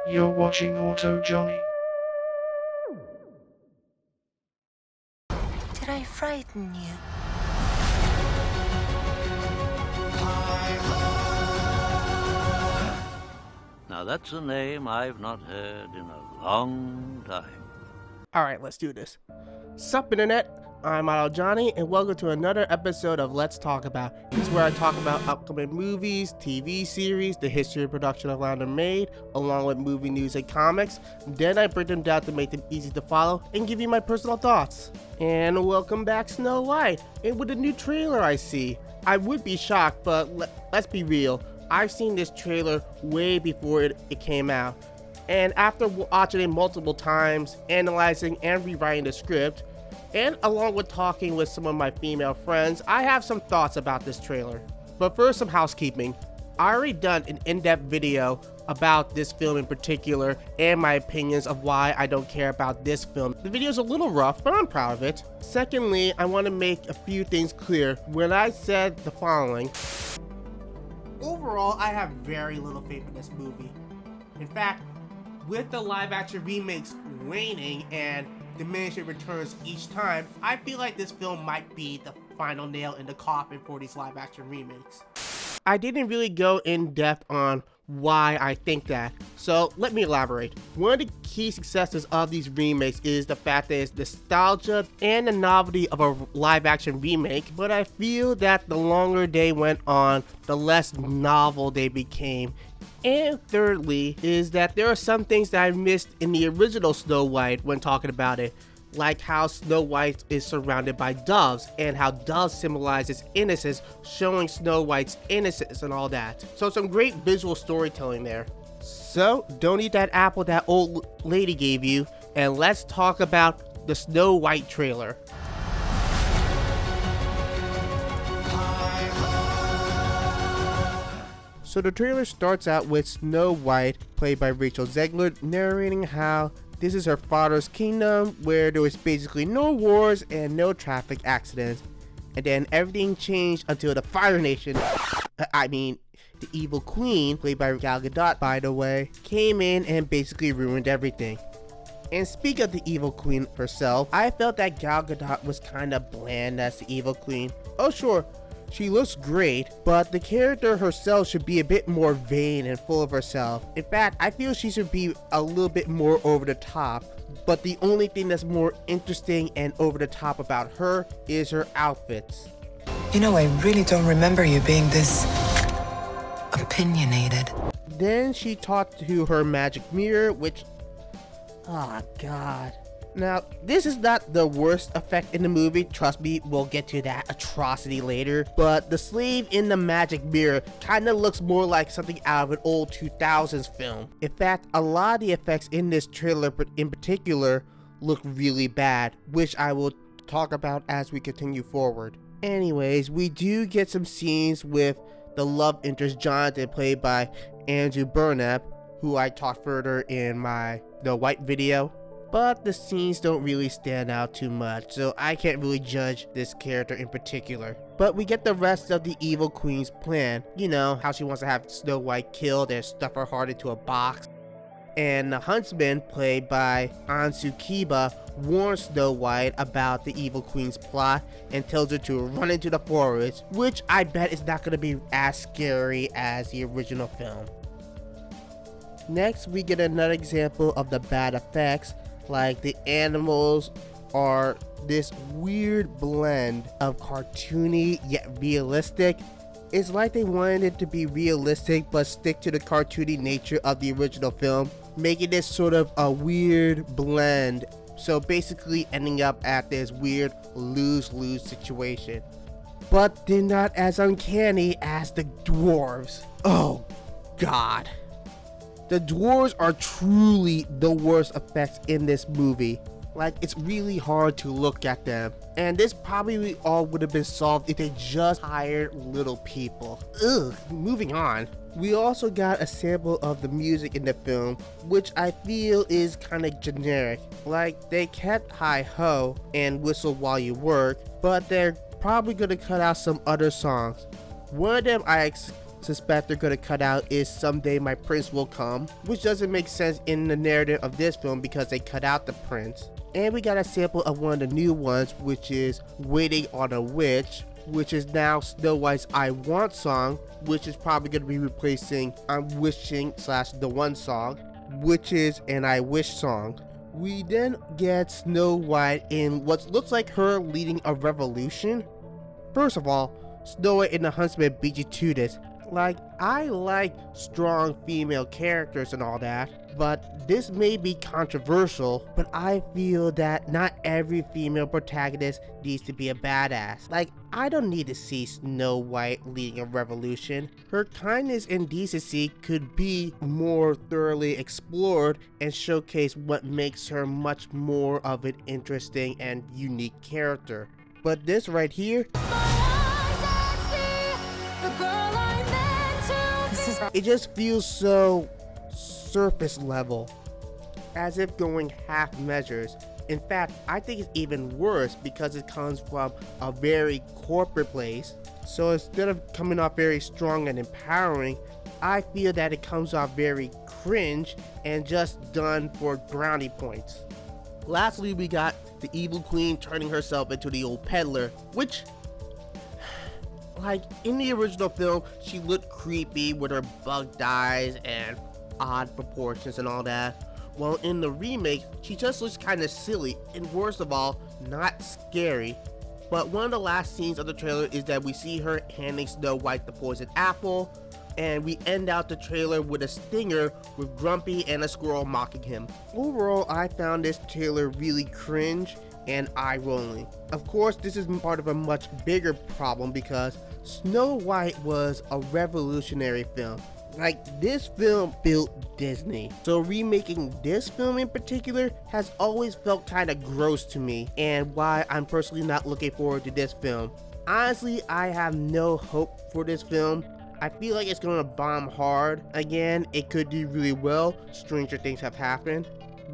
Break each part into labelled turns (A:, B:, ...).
A: You're watching Auto Johnny.
B: Did I frighten you?
C: Now that's a name I've not heard in a long time.
D: Alright, let's do this. Sup internet, I'm Auto Johnny and welcome to another episode of Let's Talk About. This is where I talk about upcoming movies, TV series, the history of production of how they're made, along with movie news and comics. Then I break them down to make them easy to follow and give you my personal thoughts. And welcome back Snow White, and with a new trailer I see. I would be shocked, but let's be real. I've seen this trailer way before it came out. And after watching it multiple times, analyzing and rewriting the script, and along with talking with some of my female friends, I have some thoughts about this trailer. But first, some housekeeping. I already done an in-depth video about this film in particular and my opinions of why I don't care about this film. The video's a little rough, but I'm proud of it. Secondly, I want to make a few things clear. When I said the following, overall, I have very little faith in this movie. In fact, with the live-action remakes waning and diminishing returns each time, I feel like this film might be the final nail in the coffin for these live-action remakes. I didn't really go in depth on why I think that, so let me elaborate. One of the key successes of these remakes is the fact that it's nostalgia and the novelty of a live-action remake, but I feel that the longer they went on, the less novel they became. And thirdly, is that there are some things that I missed in the original Snow White when talking about it, like how Snow White is surrounded by doves and how doves symbolizes innocence, showing Snow White's innocence and all that. So some great visual storytelling there. So don't eat that apple that old lady gave you, and let's talk about the Snow White trailer. So the trailer starts out with Snow White, played by Rachel Zegler, narrating how this is her father's kingdom where there was basically no wars and no traffic accidents. And then everything changed until the Fire Nation, the evil queen, played by Gal Gadot by the way, came in and basically ruined everything. And speak of the evil queen herself, I felt that Gal Gadot was kinda bland as the evil queen. Oh sure, she looks great, but the character herself should be a bit more vain and full of herself. In fact, I feel she should be a little bit more over the top. But the only thing that's more interesting and over the top about her is her outfits.
E: You know, I really don't remember you being this opinionated.
D: Then she talked to her magic mirror, which, oh god. Now, this is not the worst effect in the movie, trust me, we'll get to that atrocity later, but the slave in the magic mirror kinda looks more like something out of an old 2000s film. In fact, a lot of the effects in this trailer in particular look really bad, which I will talk about as we continue forward. Anyways, we do get some scenes with the love interest Jonathan, played by Andrew Burnap, who I talked further in the White video. But the scenes don't really stand out too much, so I can't really judge this character in particular. But we get the rest of the evil queen's plan. You know, how she wants to have Snow White killed and stuff her heart into a box. And the huntsman, played by Ansu Kiba, warns Snow White about the evil queen's plot and tells her to run into the forest, which I bet is not going to be as scary as the original film. Next, we get another example of the bad effects. Like the animals are this weird blend of cartoony yet realistic. It's like they wanted it to be realistic but stick to the cartoony nature of the original film, making this sort of a weird blend. So basically ending up at this weird lose-lose situation. But they're not as uncanny as the dwarves. Oh god. The dwarves are truly the worst effects in this movie. Like, it's really hard to look at them. And this probably all would have been solved if they just hired little people. Ugh, moving on. We also got a sample of the music in the film, which I feel is kinda generic. Like, they kept Hi Ho and Whistle While You Work, but they're probably gonna cut out some other songs. One of them I suspect they're gonna cut out is Someday My Prince Will Come, which doesn't make sense in the narrative of this film because they cut out the prince. And we got a sample of one of the new ones, which is Waiting on a Witch, which is now Snow White's I Want song, which is probably going to be replacing I'm Wishing / The One song, which is an I Wish song. We then get Snow White in what looks like her leading a revolution. First of all, Snow White and the Huntsman beat you to this. Like, I like strong female characters and all that, but this may be controversial, but I feel that not every female protagonist needs to be a badass. Like, I don't need to see Snow White leading a revolution. Her kindness and decency could be more thoroughly explored and showcase what makes her much more of an interesting and unique character. But this right here, it just feels so surface level, as if going half measures. In fact, I think it's even worse because it comes from a very corporate place. So instead of coming off very strong and empowering, I feel that it comes off very cringe and just done for brownie points. Lastly, we got the evil queen turning herself into the old peddler, which, like, in the original film, she looked creepy with her bugged eyes and odd proportions and all that. Well, in the remake, she just looks kind of silly and, worst of all, not scary. But one of the last scenes of the trailer is that we see her handing Snow White the poisoned apple, and we end out the trailer with a stinger with Grumpy and a squirrel mocking him. Overall, I found this trailer really cringe and eye-rolling. Of course, this is part of a much bigger problem because Snow White was a revolutionary film. Like, this film built Disney. So remaking this film in particular has always felt kind of gross to me, and why I'm personally not looking forward to this film. Honestly, I have no hope for this film. I feel like it's gonna bomb hard. Again, it could do really well. Stranger things have happened.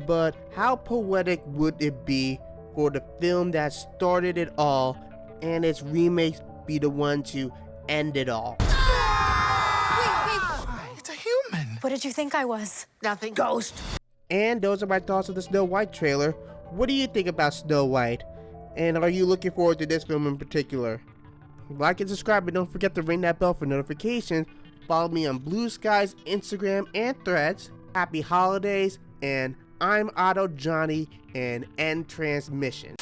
D: But how poetic would it be for the film that started it all and its remakes be the one to end it all?
E: It's a human.
B: What did you think I was?
E: Nothing. Ghost.
D: And those are my thoughts on the Snow White trailer. What do you think about Snow White? And are you looking forward to this film in particular? Like and subscribe, and don't forget to ring that bell for notifications. Follow me on Blue Skies, Instagram, and Threads. Happy holidays, and I'm Otto Johnny, and end transmission.